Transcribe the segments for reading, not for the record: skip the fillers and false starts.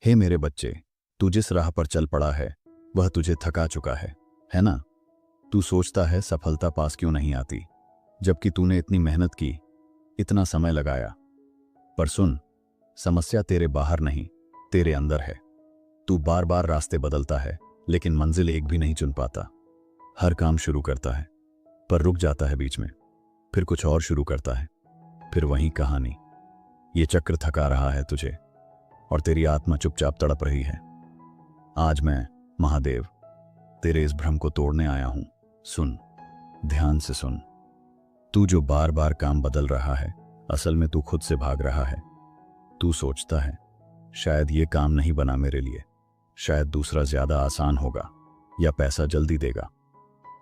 हे मेरे बच्चे, तू जिस राह पर चल पड़ा है वह तुझे थका चुका है ना? तू सोचता है सफलता पास क्यों नहीं आती, जबकि तूने इतनी मेहनत की, इतना समय लगाया। पर सुन, समस्या तेरे बाहर नहीं, तेरे अंदर है। तू बार बार रास्ते बदलता है, लेकिन मंजिल एक भी नहीं चुन पाता। हर काम शुरू करता है, पर रुक जाता है बीच में, फिर कुछ और शुरू करता है, फिर वही कहानी। ये चक्र थका रहा है तुझे, और तेरी आत्मा चुपचाप तड़प रही है। आज मैं, महादेव, तेरे इस भ्रम को तोड़ने आया हूं। सुन, ध्यान से सुन। तू जो बार बार काम बदल रहा है, असल में तू खुद से भाग रहा है। तू सोचता है, शायद ये काम नहीं बना मेरे लिए, शायद दूसरा ज्यादा आसान होगा या पैसा जल्दी देगा।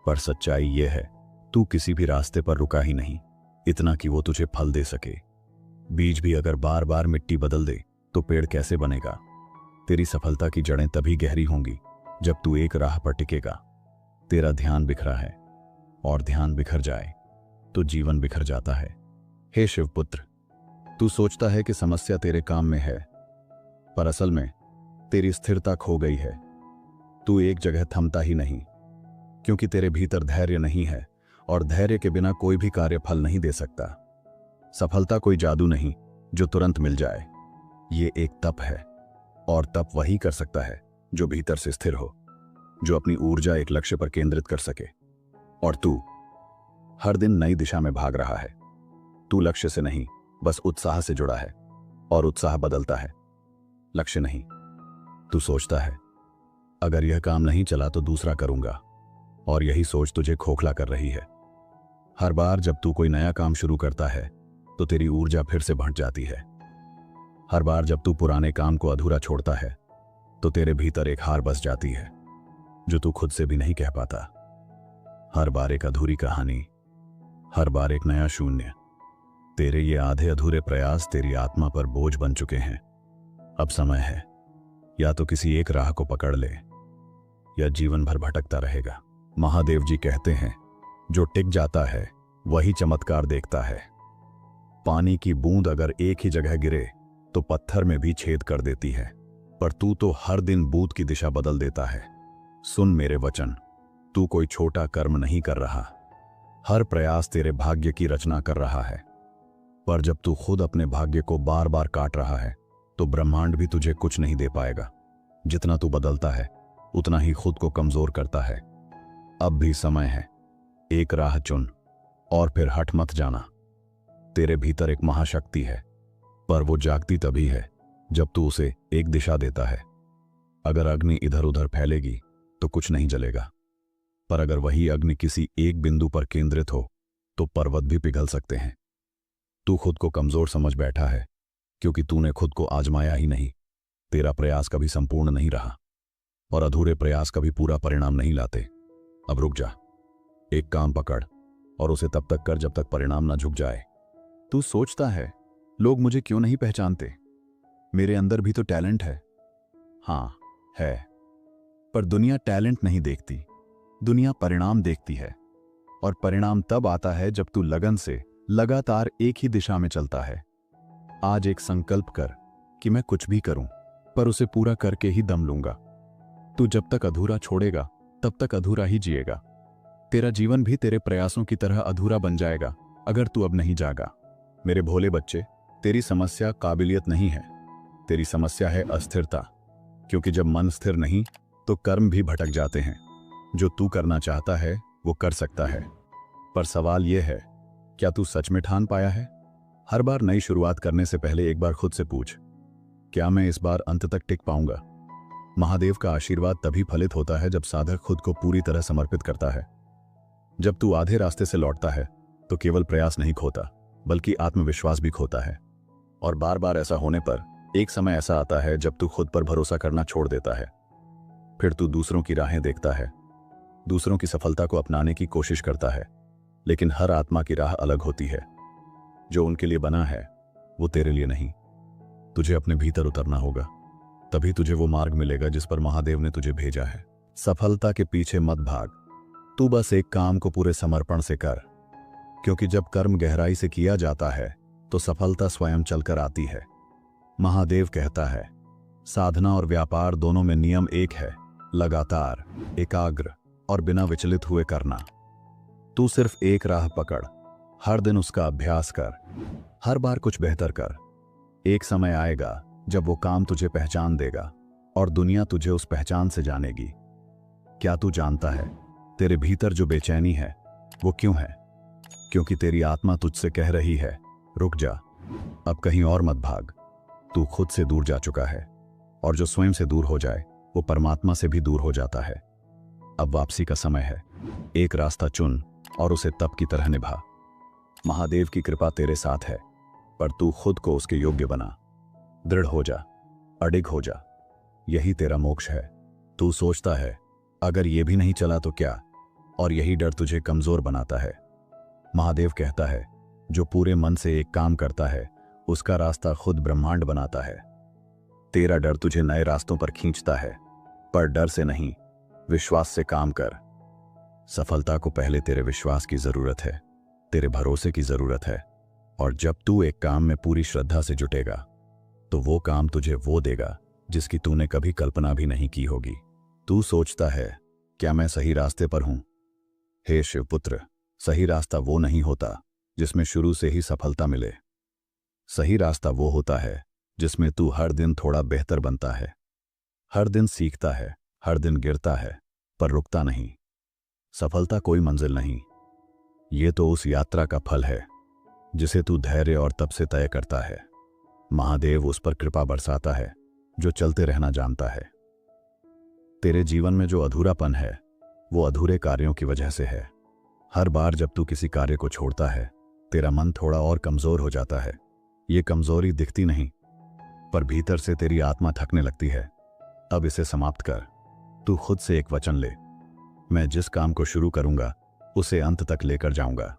पर सच्चाई ये है, तू किसी भी रास्ते पर रुका ही नहीं, इतना कि वो तुझे फल दे सके। बीज भी अगर बार बार मिट्टी बदल दे तो पेड़ कैसे बनेगा? तेरी सफलता की जड़ें तभी गहरी होंगी जब तू एक राह पर टिकेगा। तेरा ध्यान बिखरा है, और ध्यान बिखर जाए तो जीवन बिखर जाता है। हे शिवपुत्र, तू सोचता है कि समस्या तेरे काम में है, पर असल में तेरी स्थिरता खो गई है। तू एक जगह थमता ही नहीं, क्योंकि तेरे भीतर धैर्य नहीं है, और धैर्य के बिना कोई भी कार्य फल नहीं दे सकता। सफलता कोई जादू नहीं जो तुरंत मिल जाए, ये एक तप है, और तप वही कर सकता है जो भीतर से स्थिर हो, जो अपनी ऊर्जा एक लक्ष्य पर केंद्रित कर सके। और तू हर दिन नई दिशा में भाग रहा है। तू लक्ष्य से नहीं, बस उत्साह से जुड़ा है, और उत्साह बदलता है, लक्ष्य नहीं। तू सोचता है, अगर यह काम नहीं चला तो दूसरा करूंगा, और यही सोच तुझे खोखला कर रही है। हर बार जब तू कोई नया काम शुरू करता है तो तेरी ऊर्जा फिर से भट जाती है। हर बार जब तू पुराने काम को अधूरा छोड़ता है तो तेरे भीतर एक हार बस जाती है, जो तू खुद से भी नहीं कह पाता। हर बार एक अधूरी कहानी, हर बार एक नया शून्य। तेरे ये आधे अधूरे प्रयास तेरी आत्मा पर बोझ बन चुके हैं। अब समय है, या तो किसी एक राह को पकड़ ले, या जीवन भर भटकता रहेगा। महादेव जी कहते हैं, जो टिक जाता है वही चमत्कार देखता है। पानी की बूंद अगर एक ही जगह गिरे तो पत्थर में भी छेद कर देती है, पर तू तो हर दिन बूंद की दिशा बदल देता है। सुन मेरे वचन, तू कोई छोटा कर्म नहीं कर रहा, हर प्रयास तेरे भाग्य की रचना कर रहा है। पर जब तू खुद अपने भाग्य को बार बार काट रहा है तो ब्रह्मांड भी तुझे कुछ नहीं दे पाएगा। जितना तू बदलता है उतना ही खुद को कमजोर करता है। अब भी समय है, एक राह चुन और फिर हट मत जाना। तेरे भीतर एक महाशक्ति है, पर वो जागती तभी है जब तू उसे एक दिशा देता है। अगर अग्नि इधर उधर फैलेगी तो कुछ नहीं जलेगा, पर अगर वही अग्नि किसी एक बिंदु पर केंद्रित हो तो पर्वत भी पिघल सकते हैं। तू खुद को कमजोर समझ बैठा है क्योंकि तूने खुद को आजमाया ही नहीं। तेरा प्रयास कभी संपूर्ण नहीं रहा, और अधूरे प्रयास कभी पूरा परिणाम नहीं लाते। अब रुक जा, एक काम पकड़ और उसे तब तक कर जब तक परिणाम ना झुक जाए। तू सोचता है, लोग मुझे क्यों नहीं पहचानते? मेरे अंदर भी तो टैलेंट है। हाँ है, पर दुनिया टैलेंट नहीं देखती, दुनिया परिणाम देखती है। और परिणाम तब आता है जब तू लगन से लगातार एक ही दिशा में चलता है। आज एक संकल्प कर कि मैं कुछ भी करूं, पर उसे पूरा करके ही दम लूंगा। तू जब तक अधूरा छोड़ेगा तब तक अधूरा ही जिएगा। तेरा जीवन भी तेरे प्रयासों की तरह अधूरा बन जाएगा अगर तू अब नहीं जागा। मेरे भोले बच्चे, तेरी समस्या काबिलियत नहीं है, तेरी समस्या है अस्थिरता। क्योंकि जब मन स्थिर नहीं तो कर्म भी भटक जाते हैं। जो तू करना चाहता है वो कर सकता है, पर सवाल यह है, क्या तू सच में ठान पाया है? हर बार नई शुरुआत करने से पहले एक बार खुद से पूछ, क्या मैं इस बार अंत तक टिक पाऊंगा? महादेव का आशीर्वाद तभी फलित होता है जब साधक खुद को पूरी तरह समर्पित करता है। जब तू आधे रास्ते से लौटता है तो केवल प्रयास नहीं खोता, बल्कि आत्मविश्वास भी खोता है। और बार बार ऐसा होने पर एक समय ऐसा आता है जब तू खुद पर भरोसा करना छोड़ देता है। फिर तू दूसरों की राहें देखता है, दूसरों की सफलता को अपनाने की कोशिश करता है, लेकिन हर आत्मा की राह अलग होती है। जो उनके लिए बना है वो तेरे लिए नहीं। तुझे अपने भीतर उतरना होगा, तभी तुझे वो मार्ग मिलेगा जिस पर महादेव ने तुझे भेजा है। सफलता के पीछे मत भाग, तू बस एक काम को पूरे समर्पण से कर, क्योंकि जब कर्म गहराई से किया जाता है तो सफलता स्वयं चलकर आती है। महादेव कहता है, साधना और व्यापार दोनों में नियम एक है, लगातार, एकाग्र और बिना विचलित हुए करना। तू सिर्फ एक राह पकड़, हर दिन उसका अभ्यास कर, हर बार कुछ बेहतर कर। एक समय आएगा जब वो काम तुझे पहचान देगा और दुनिया तुझे उस पहचान से जानेगी। क्या तू जानता है तेरे भीतर जो बेचैनी है वो क्यों है? क्योंकि तेरी आत्मा तुझसे कह रही है, रुक जा, अब कहीं और मत भाग। तू खुद से दूर जा चुका है, और जो स्वयं से दूर हो जाए वो परमात्मा से भी दूर हो जाता है। अब वापसी का समय है। एक रास्ता चुन और उसे तप की तरह निभा। महादेव की कृपा तेरे साथ है, पर तू खुद को उसके योग्य बना। दृढ़ हो जा, अडिग हो जा, यही तेरा मोक्ष है। तू सोचता है अगर ये भी नहीं चला तो क्या, और यही डर तुझे कमजोर बनाता है। महादेव कहता है, जो पूरे मन से एक काम करता है उसका रास्ता खुद ब्रह्मांड बनाता है। तेरा डर तुझे नए रास्तों पर खींचता है, पर डर से नहीं, विश्वास से काम कर। सफलता को पहले तेरे विश्वास की जरूरत है, तेरे भरोसे की जरूरत है। और जब तू एक काम में पूरी श्रद्धा से जुटेगा तो वो काम तुझे वो देगा जिसकी तूने कभी कल्पना भी नहीं की होगी। तू सोचता है, क्या मैं सही रास्ते पर हूं? हे शिवपुत्र, सही रास्ता वो नहीं होता जिसमें शुरू से ही सफलता मिले। सही रास्ता वो होता है जिसमें तू हर दिन थोड़ा बेहतर बनता है, हर दिन सीखता है, हर दिन गिरता है, पर रुकता नहीं। सफलता कोई मंजिल नहीं, ये तो उस यात्रा का फल है जिसे तू धैर्य और तप से तय करता है। महादेव उस पर कृपा बरसाता है जो चलते रहना जानता है। तेरे जीवन में जो अधूरापन है वो अधूरे कार्यों की वजह से है। हर बार जब तू किसी कार्य को छोड़ता है तेरा मन थोड़ा और कमजोर हो जाता है। ये कमजोरी दिखती नहीं, पर भीतर से तेरी आत्मा थकने लगती है। अब इसे समाप्त कर। तू खुद से एक वचन ले, मैं जिस काम को शुरू करूंगा उसे अंत तक लेकर जाऊंगा।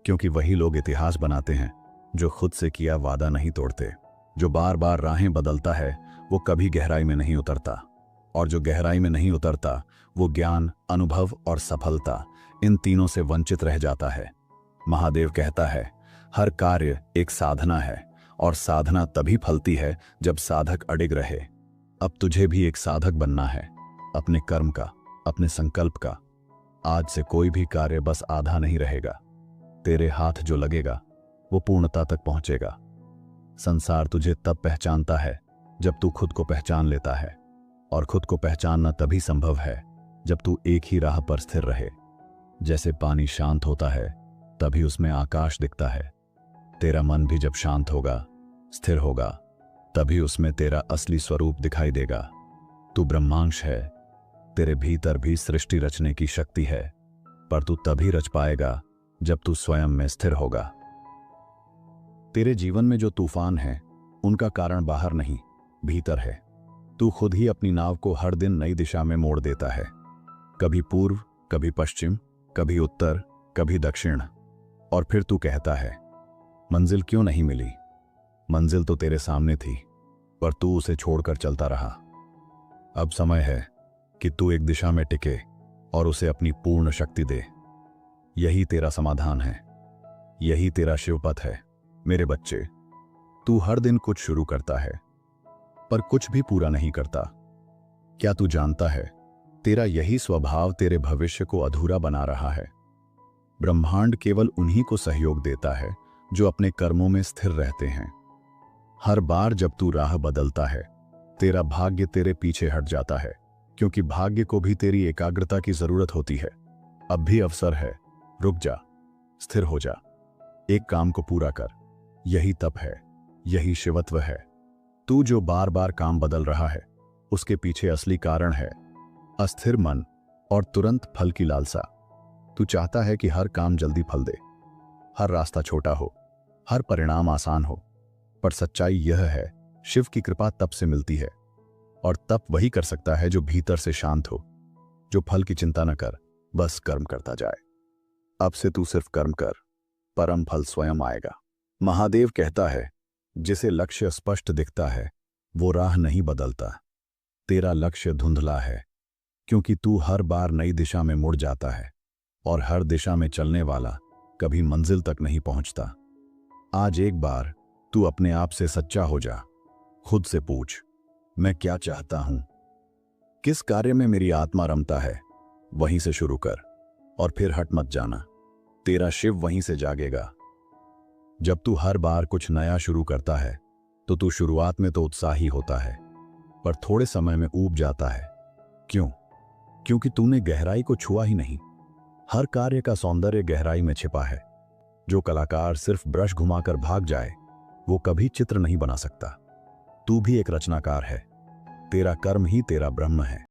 क्योंकि वही लोग इतिहास बनाते हैं जो खुद से किया वादा नहीं तोड़ते। जो बार बार राहें बदलता है वो कभी गहराई में नहीं उतरता, और जो गहराई में नहीं उतरता वो ज्ञान, अनुभव और सफलता, इन तीनों से वंचित रह जाता है। महादेव कहता है, हर कार्य एक साधना है, और साधना तभी फलती है जब साधक अडिग रहे। अब तुझे भी एक साधक बनना है, अपने कर्म का, अपने संकल्प का। आज से कोई भी कार्य बस आधा नहीं रहेगा। तेरे हाथ जो लगेगा वो पूर्णता तक पहुंचेगा। संसार तुझे तब पहचानता है जब तू खुद को पहचान लेता है, और खुद को पहचानना तभी संभव है जब तू एक ही राह पर स्थिर रहे। जैसे पानी शांत होता है तभी उसमें आकाश दिखता है। तेरा मन भी जब शांत होगा, स्थिर होगा, तभी उसमें तेरा असली स्वरूप दिखाई देगा। तू ब्रह्मांश है, तेरे भीतर भी सृष्टि रचने की शक्ति है, पर तू तभी रच पाएगा जब तू स्वयं में स्थिर होगा। तेरे जीवन में जो तूफान है उनका कारण बाहर नहीं, भीतर है। तू खुद ही अपनी नाव को हर दिन नई दिशा में मोड़ देता है, कभी पूर्व, कभी पश्चिम, कभी उत्तर, कभी दक्षिण। और फिर तू कहता है, मंजिल क्यों नहीं मिली? मंजिल तो तेरे सामने थी, पर तू उसे छोड़कर चलता रहा। अब समय है कि तू एक दिशा में टिके और उसे अपनी पूर्ण शक्ति दे। यही तेरा समाधान है, यही तेरा शिवपथ है। मेरे बच्चे, तू हर दिन कुछ शुरू करता है, पर कुछ भी पूरा नहीं करता। क्या तू जानता है, तेरा यही स्वभाव तेरे भविष्य को अधूरा बना रहा है। ब्रह्मांड केवल उन्हीं को सहयोग देता है जो अपने कर्मों में स्थिर रहते हैं। हर बार जब तू राह बदलता है, तेरा भाग्य तेरे पीछे हट जाता है, क्योंकि भाग्य को भी तेरी एकाग्रता की जरूरत होती है। अब भी अवसर है, रुक जा, स्थिर हो जा, एक काम को पूरा कर। यही तप है, यही शिवत्व है। तू जो बार बार काम बदल रहा है उसके पीछे असली कारण है अस्थिर मन और तुरंत फल की लालसा। तू चाहता है कि हर काम जल्दी फल दे, हर रास्ता छोटा हो, हर परिणाम आसान हो, पर सच्चाई यह है, शिव की कृपा तप से मिलती है, और तप वही कर सकता है जो भीतर से शांत हो, जो फल की चिंता न कर, बस कर्म करता जाए। अब से तू सिर्फ कर्म कर, परम फल स्वयं आएगा। महादेव कहता है, जिसे लक्ष्य स्पष्ट दिखता है वो राह नहीं बदलता। तेरा लक्ष्य धुंधला है क्योंकि तू हर बार नई दिशा में मुड़ जाता है, और हर दिशा में चलने वाला कभी मंजिल तक नहीं पहुंचता। आज एक बार तू अपने आप से सच्चा हो जा, खुद से पूछ, मैं क्या चाहता हूं, किस कार्य में मेरी आत्मा रमता है, वहीं से शुरू कर और फिर हट मत जाना। तेरा शिव वहीं से जागेगा। जब तू हर बार कुछ नया शुरू करता है तो तू शुरुआत में तो उत्साही होता है, पर थोड़े समय में ऊब जाता है। क्यों? क्योंकि तूने गहराई को छुआ ही नहीं। हर कार्य का सौंदर्य गहराई में छिपा है। जो कलाकार सिर्फ ब्रश घुमाकर भाग जाए वो कभी चित्र नहीं बना सकता। तू भी एक रचनाकार है। तेरा कर्म ही तेरा ब्रह्म है।